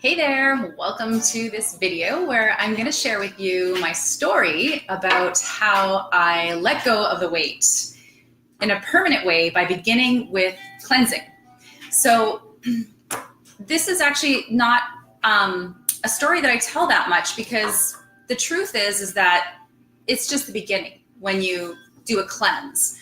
Hey there, welcome to this video where I'm going to share with you my story about how I let go of the weight in a permanent way by beginning with cleansing. So this is actually not a story that I tell that much because the truth is that it's just the beginning when you do a cleanse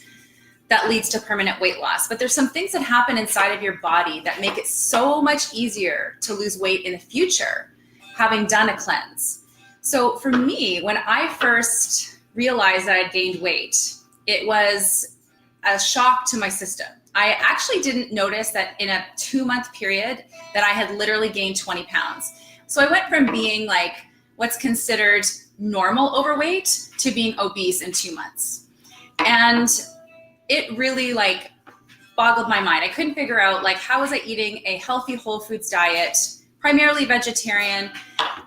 that leads to permanent weight loss. But there's some things that happen inside of your body that make it so much easier to lose weight in the future, having done a cleanse. So for me, when I first realized that I'd gained weight, it was a shock to my system. I actually didn't notice that in a 2-month period that I had literally gained 20 pounds. So I went from being like what's considered normal overweight to being obese in 2 months. And it really boggled my mind. I couldn't figure out how was I eating a healthy whole foods diet, primarily vegetarian,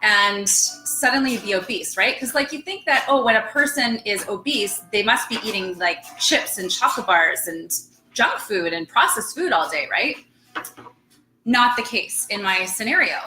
and suddenly be obese, right? Because you think that, oh, when a person is obese, they must be eating chips and chocolate bars and junk food and processed food all day, right? Not the case in my scenario.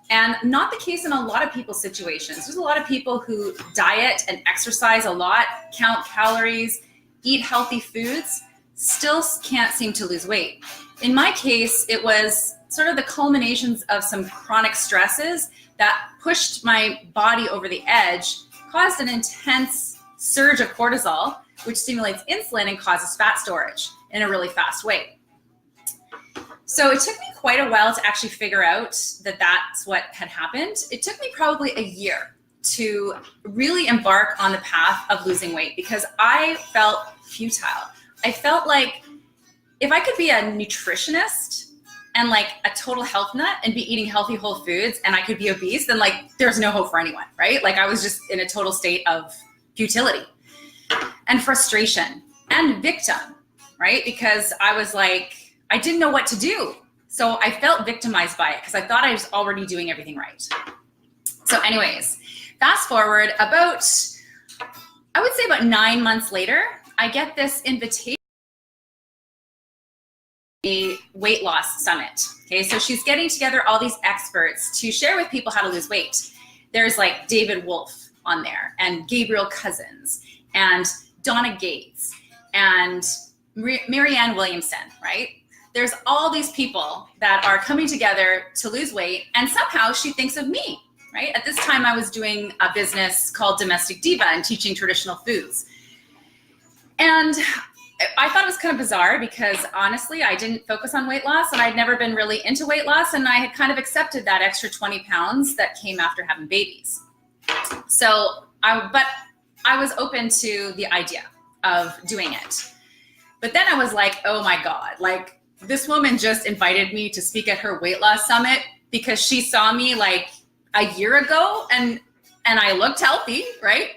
And not the case in a lot of people's situations. There's a lot of people who diet and exercise a lot, count calories, eat healthy foods, still can't seem to lose weight. In my case, it was sort of the culminations of some chronic stresses that pushed my body over the edge, caused an intense surge of cortisol, which stimulates insulin and causes fat storage in a really fast way. So it took me quite a while to actually figure out that that's what had happened. It took me probably a year to really embark on the path of losing weight because I felt futile. I felt like if I could be a nutritionist and a total health nut and be eating healthy whole foods and I could be obese, then there's no hope for anyone, right? I was just in a total state of futility and frustration and victim, right? Because I was I didn't know what to do. So I felt victimized by it because I thought I was already doing everything right. So anyways, fast forward about 9 months later, I get this invitation to a weight loss summit. Okay, so she's getting together all these experts to share with people how to lose weight. There's David Wolfe on there and Gabriel Cousins and Donna Gates and Marianne Williamson, right? There's all these people that are coming together to lose weight, and somehow she thinks of me, right? At this time, I was doing a business called Domestic Diva and teaching traditional foods. And I thought it was kind of bizarre because honestly, I didn't focus on weight loss and I'd never been really into weight loss. And I had kind of accepted that extra 20 pounds that came after having babies. So but I was open to the idea of doing it. But then I was oh my God, this woman just invited me to speak at her weight loss summit because she saw me a year ago and I looked healthy, right?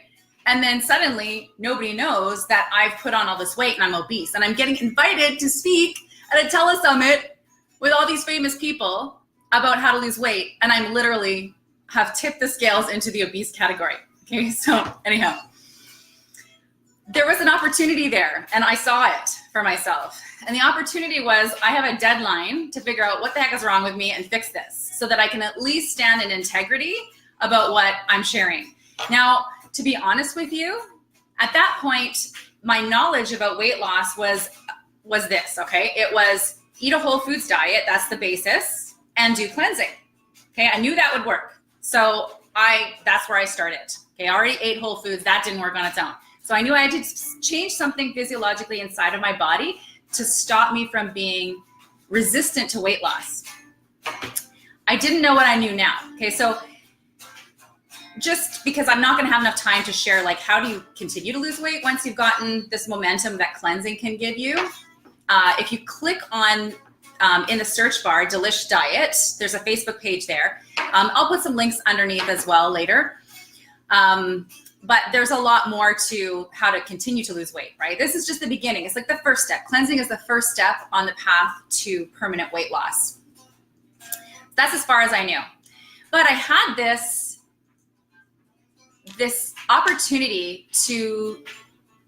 And then suddenly nobody knows that I've put on all this weight and I'm obese and I'm getting invited to speak at a telesummit with all these famous people about how to lose weight. And I'm literally have tipped the scales into the obese category. Okay, so anyhow, there was an opportunity there and I saw it for myself. And the opportunity was I have a deadline to figure out what the heck is wrong with me and fix this so that I can at least stand in integrity about what I'm sharing. Now, to be honest with you, at that point, my knowledge about weight loss was this, okay? It was eat a whole foods diet, that's the basis, and do cleansing. Okay, I knew that would work. So that's where I started. Okay, I already ate whole foods, that didn't work on its own. So I knew I had to change something physiologically inside of my body to stop me from being resistant to weight loss. I didn't know what I knew now. Okay, so just because I'm not going to have enough time to share how do you continue to lose weight once you've gotten this momentum that cleansing can give you. If you click on in the search bar, Delish Diet, there's a Facebook page there. I'll put some links underneath as well later. But there's a lot more to how to continue to lose weight, right? This is just the beginning. It's the first step. Cleansing is the first step on the path to permanent weight loss. That's as far as I knew. But I had this opportunity to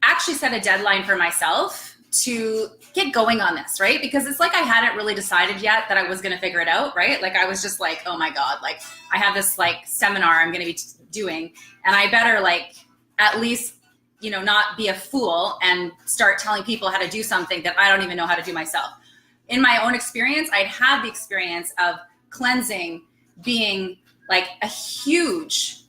actually set a deadline for myself to get going on this, right? Because it's like I hadn't really decided yet that I was going to figure it out, right? Like I was just like, oh my God, like I have this like seminar I'm going to be doing, and I better like at least, you know, not be a fool and start telling people how to do something that I don't even know how to do myself. In my own experience, I'd had the experience of cleansing being like a huge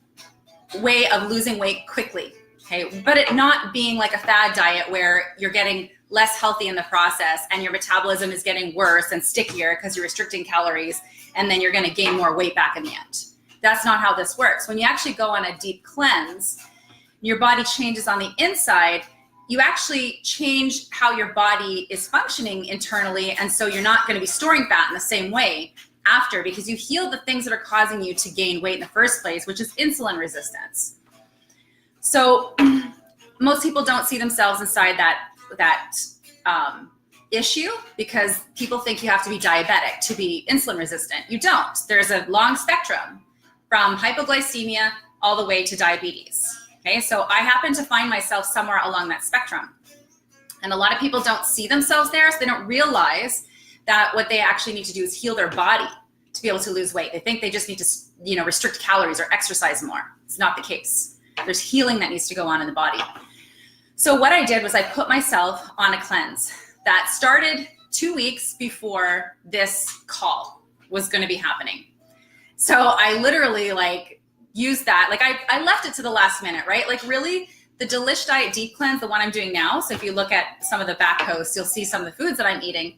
way of losing weight quickly, okay? But it not being like a fad diet where you're getting less healthy in the process and your metabolism is getting worse and stickier because you're restricting calories, and then you're going to gain more weight back in the end. That's not how this works. When you actually go on a deep cleanse, your body changes on the inside, you actually change how your body is functioning internally, and so you're not going to be storing fat in the same way after, because you heal the things that are causing you to gain weight in the first place, which is insulin resistance. So most people don't see themselves inside that issue, because people think you have to be diabetic to be insulin resistant. You don't. There's a long spectrum from hypoglycemia all the way to diabetes. Okay, so I happen to find myself somewhere along that spectrum. And a lot of people don't see themselves there, so they don't realize that what they actually need to do is heal their body to be able to lose weight. They think they just need to, you know, restrict calories or exercise more. It's not the case. There's healing that needs to go on in the body. So what I did was I put myself on a cleanse that started 2 weeks before this call was going to be happening. So I literally like used that. Like I left it to the last minute, right? Like really the Delish Diet Deep Cleanse, the one I'm doing now. So if you look at some of the back posts, you'll see some of the foods that I'm eating.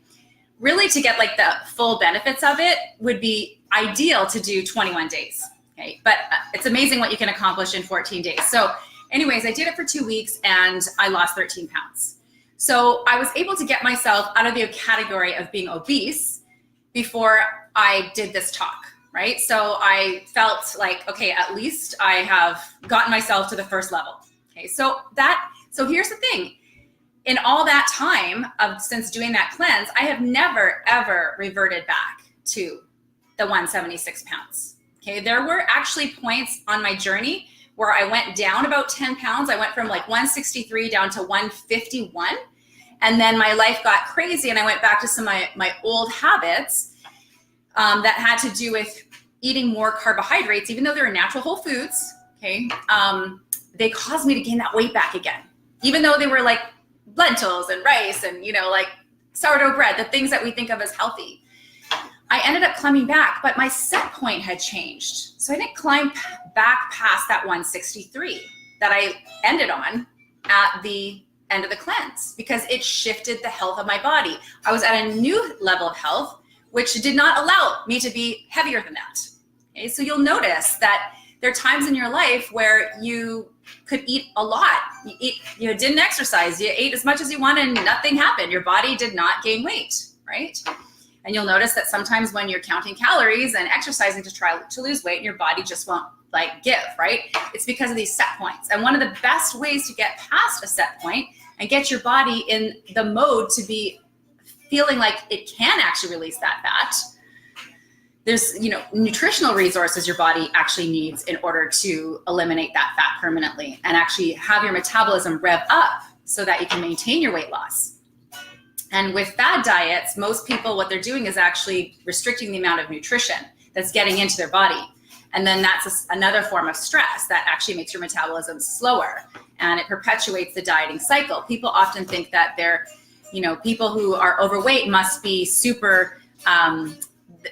Really to get like the full benefits of it would be ideal to do 21 days. Okay. But it's amazing what you can accomplish in 14 days. So anyways, I did it for 2 weeks and I lost 13 pounds. So I was able to get myself out of the category of being obese before I did this talk, right? So I felt like, okay, at least I have gotten myself to the first level. Okay, so here's the thing. In all that time since doing that cleanse, I have never, ever reverted back to the 176 pounds. Okay, there were actually points on my journey where I went down about 10 pounds. I went from like 163 down to 151. And then my life got crazy and I went back to some of my old habits that had to do with eating more carbohydrates, even though they were natural whole foods, okay? They caused me to gain that weight back again, even though they were like lentils and rice and, you know, like sourdough bread, the things that we think of as healthy. I ended up climbing back, but my set point had changed. So I didn't climb back past that 163 that I ended on at the end of the cleanse, because it shifted the health of my body. I was at a new level of health, which did not allow me to be heavier than that. Okay, so you'll notice that there are times in your life where you could eat a lot. You didn't exercise, you ate as much as you wanted and nothing happened. Your body did not gain weight, right? And you'll notice that sometimes when you're counting calories and exercising to try to lose weight, your body just won't like give, right? It's because of these set points. And one of the best ways to get past a set point and get your body in the mode to be feeling like it can actually release that fat, there's, you know, nutritional resources your body actually needs in order to eliminate that fat permanently and actually have your metabolism rev up so that you can maintain your weight loss. And with fad diets, most people, what they're doing is actually restricting the amount of nutrition that's getting into their body. And then that's another form of stress that actually makes your metabolism slower and it perpetuates the dieting cycle. People often think that they're, you know, people who are overweight must be super,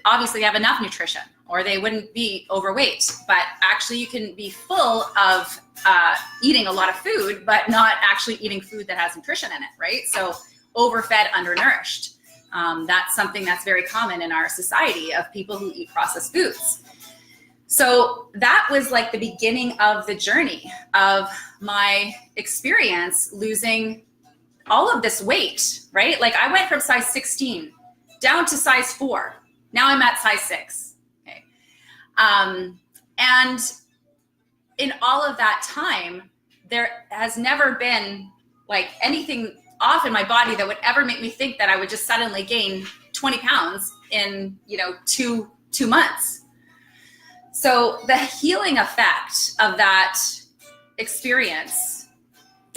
obviously have enough nutrition or they wouldn't be overweight. But actually you can be full of eating a lot of food, but not actually eating food that has nutrition in it, right? So overfed, undernourished. That's something that's very common in our society of people who eat processed foods. So that was like the beginning of the journey of my experience losing all of this weight, right? Like I went from size 16 down to size 4. Now I'm at size 6. Okay. And in all of that time, there has never been like anything off in my body that would ever make me think that I would just suddenly gain 20 pounds in, you know, two months. So the healing effect of that experience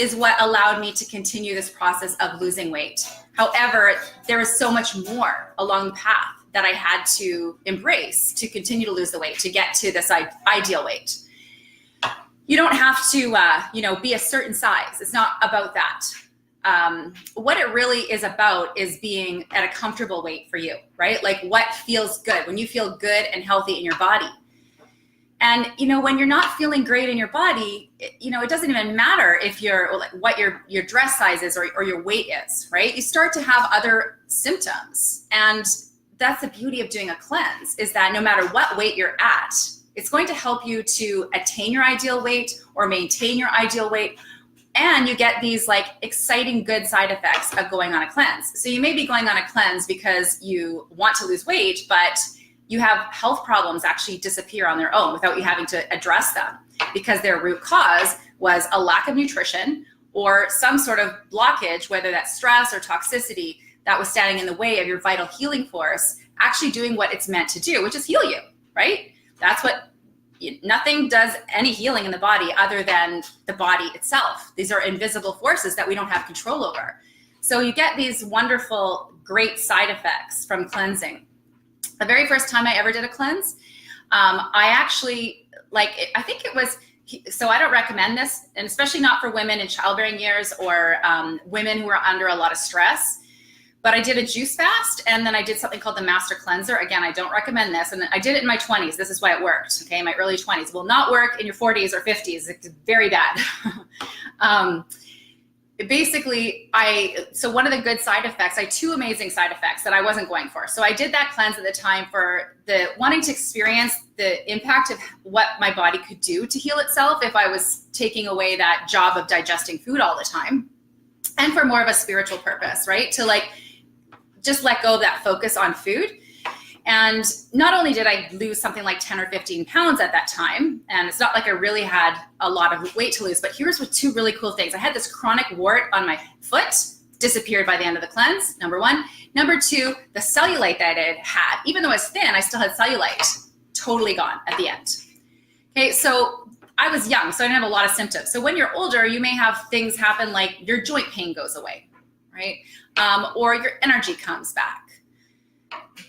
is what allowed me to continue this process of losing weight. However, there was so much more along the path that I had to embrace to continue to lose the weight, to get to this ideal weight. You don't have to, be a certain size. It's not about that. What it really is about is being at a comfortable weight for you, right? Like what feels good, when you feel good and healthy in your body. And, when you're not feeling great in your body, it doesn't even matter if what your dress size is or your weight is, right? You start to have other symptoms. And that's the beauty of doing a cleanse, is that no matter what weight you're at, it's going to help you to attain your ideal weight or maintain your ideal weight. And you get these like exciting good side effects of going on a cleanse. So you may be going on a cleanse because you want to lose weight, but you have health problems actually disappear on their own without you having to address them, because their root cause was a lack of nutrition or some sort of blockage, whether that's stress or toxicity, that was standing in the way of your vital healing force actually doing what it's meant to do, which is heal you, right? That's what, nothing does any healing in the body other than the body itself. These are invisible forces that we don't have control over. So you get these wonderful, great side effects from cleansing. The very first time I ever did a cleanse, I actually, I think it was, so I don't recommend this, and especially not for women in childbearing years or women who are under a lot of stress. But I did a juice fast, and then I did something called the Master Cleanser. Again, I don't recommend this. And I did it in my 20s. This is why it worked, okay? My early 20s. It will not work in your 40s or 50s. It's very bad. Basically, so one of the good side effects, I had two amazing side effects that I wasn't going for. So I did that cleanse at the time for wanting to experience the impact of what my body could do to heal itself if I was taking away that job of digesting food all the time. And for more of a spiritual purpose, right? To just let go of that focus on food. And not only did I lose something like 10 or 15 pounds at that time, and it's not like I really had a lot of weight to lose, but here's what two really cool things. I had this chronic wart on my foot, disappeared by the end of the cleanse, number one. Number two, the cellulite that I had, even though I was thin, I still had cellulite, totally gone at the end. Okay, so I was young, so I didn't have a lot of symptoms. So when you're older, you may have things happen like your joint pain goes away, right? Or your energy comes back.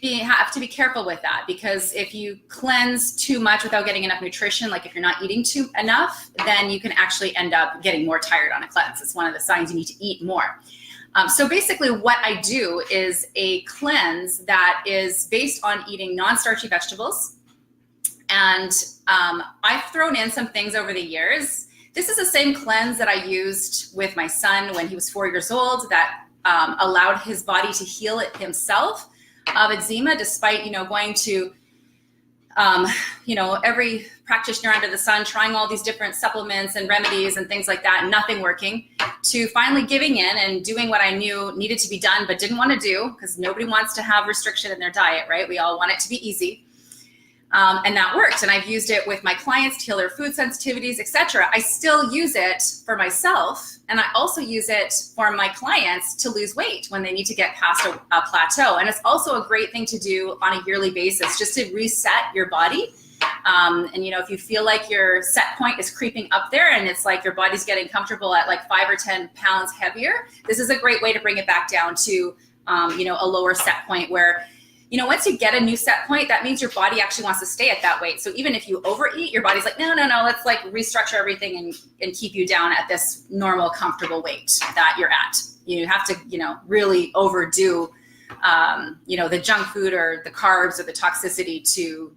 You have to be careful with that, because if you cleanse too much without getting enough nutrition, like if you're not eating enough, then you can actually end up getting more tired on a cleanse. It's one of the signs you need to eat more. So basically what I do is a cleanse that is based on eating non-starchy vegetables. And I've thrown in some things over the years. This is the same cleanse that I used with my son when he was 4 years old that allowed his body to heal it himself of eczema, despite, going to, every practitioner under the sun, trying all these different supplements and remedies and things like that, and nothing working, to finally giving in and doing what I knew needed to be done, but didn't want to do, because nobody wants to have restriction in their diet, right? We all want it to be easy. And that worked. And I've used it with my clients to heal their food sensitivities, etc. I still use it for myself. And I also use it for my clients to lose weight when they need to get past a plateau. And it's also a great thing to do on a yearly basis, just to reset your body. And, if you feel like your set point is creeping up there and it's like your body's getting comfortable at like 5 or 10 pounds heavier, this is a great way to bring it back down to, a lower set point where, once you get a new set point, that means your body actually wants to stay at that weight. So even if you overeat, your body's like, no, let's restructure everything and keep you down at this normal, comfortable weight that you're at. You have to, really overdo, the junk food or the carbs or the toxicity to,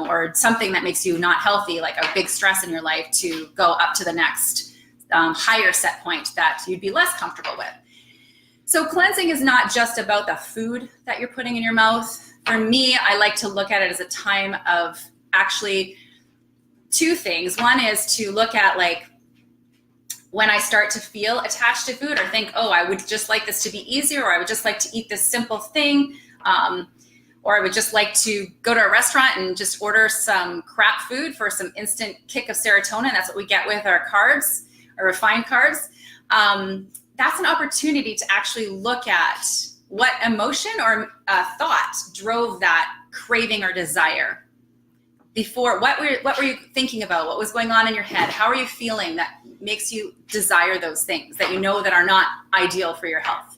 or something that makes you not healthy, like a big stress in your life, to go up to the next higher set point that you'd be less comfortable with. So cleansing is not just about the food that you're putting in your mouth. For me, I like to look at it as a time of actually two things. One is to look at when I start to feel attached to food or think, oh, I would just like this to be easier, or I would just like to eat this simple thing, or I would just like to go to a restaurant and just order some crap food for some instant kick of serotonin. That's what we get with our carbs, our refined carbs. That's an opportunity to actually look at what emotion or thought drove that craving or desire. before, what were you thinking about? What was going on in your head? How are you feeling that makes you desire those things that you know that are not ideal for your health?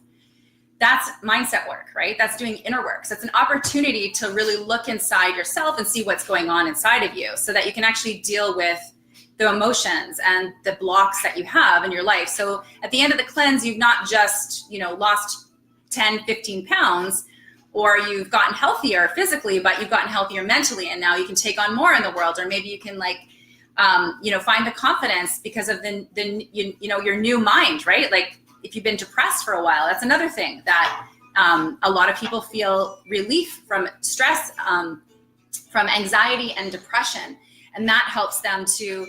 That's mindset work, right? That's doing inner work. So it's an opportunity to really look inside yourself and see what's going on inside of you so that you can actually deal with the emotions and the blocks that you have in your life. So at the end of the cleanse, you've not just, lost 10, 15 pounds, or you've gotten healthier physically, but you've gotten healthier mentally, and now you can take on more in the world. Or maybe you can find the confidence because of your new mind, right? Like if you've been depressed for a while, that's another thing that a lot of people feel relief from stress, from anxiety and depression. And that helps them to,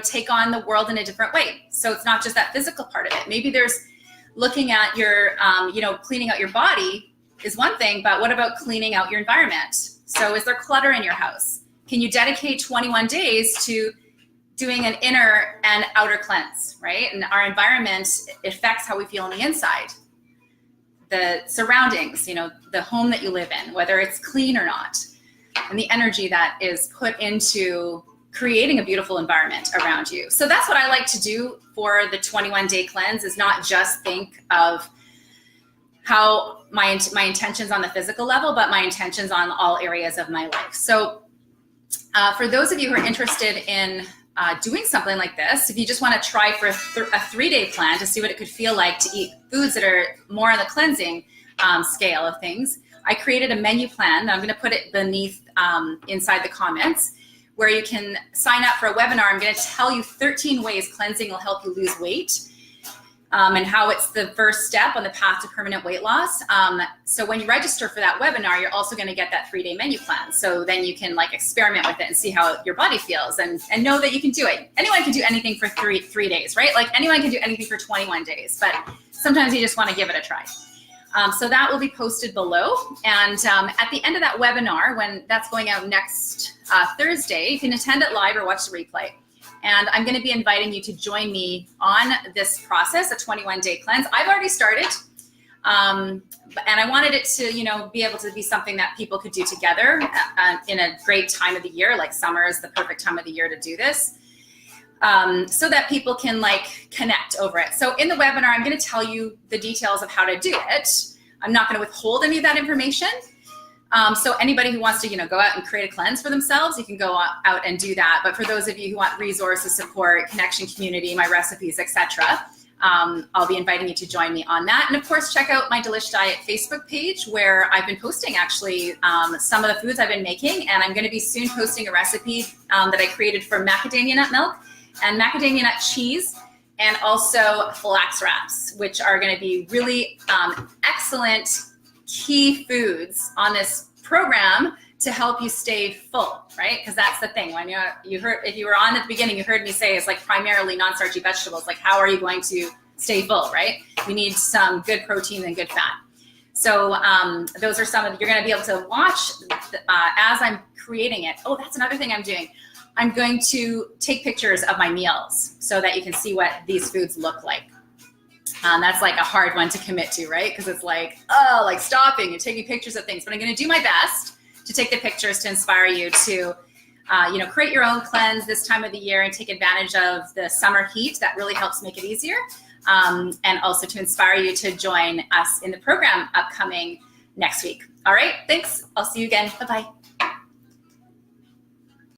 take on the world in a different way. So it's not just that physical part of it. Maybe there's looking at your, cleaning out your body is one thing, but what about cleaning out your environment? So is there clutter in your house? Can you dedicate 21 days to doing an inner and outer cleanse, right? And our environment affects how we feel on the inside. The surroundings, the home that you live in, whether it's clean or not, and the energy that is put into creating a beautiful environment around you. So that's what I like to do for the 21-day cleanse, is not just think of how my intentions on the physical level, but my intentions on all areas of my life. So for those of you who are interested in doing something like this, if you just want to try for a 3-day plan to see what it could feel like to eat foods that are more on the cleansing scale of things, I created a menu plan. I'm going to put it beneath inside the comments, where you can sign up for a webinar. I'm going to tell you 13 ways cleansing will help you lose weight, and how it's the first step on the path to permanent weight loss. So when you register for that webinar, you're also going to get that 3-day menu plan. So then you can experiment with it and see how your body feels, and know that you can do it. Anyone can do anything for three days, right? Like anyone can do anything for 21 days, but sometimes you just want to give it a try. So that will be posted below. And at the end of that webinar, when that's going out next Thursday, you can attend it live or watch the replay. And I'm going to be inviting you to join me on this process, a 21-day cleanse. I've already started, and I wanted it to, be able to be something that people could do together in a great time of the year. Like summer is the perfect time of the year to do this, so that people can connect over it. So in the webinar, I'm going to tell you the details of how to do it. I'm not going to withhold any of that information. So anybody who wants to, go out and create a cleanse for themselves, you can go out and do that. But for those of you who want resources, support, connection, community, my recipes, etc., I'll be inviting you to join me on that. And of course, check out my Delish Diet Facebook page, where I've been posting actually some of the foods I've been making. And I'm going to be soon posting a recipe that I created for macadamia nut milk and macadamia nut cheese, and also flax wraps, which are going to be really excellent key foods on this program to help you stay full, right? Because that's the thing. When if you were on at the beginning, you heard me say it's primarily non-starchy vegetables. How are you going to stay full, right? You need some good protein and good fat. So those are some of you're going to be able to watch as I'm creating it. Oh, that's another thing I'm doing. I'm going to take pictures of my meals so that you can see what these foods look like. That's a hard one to commit to, right? Because it's stopping and taking pictures of things. But I'm going to do my best to take the pictures to inspire you to, create your own cleanse this time of the year and take advantage of the summer heat that really helps make it easier. And also to inspire you to join us in the program upcoming next week. All right, thanks. I'll see you again. Bye-bye.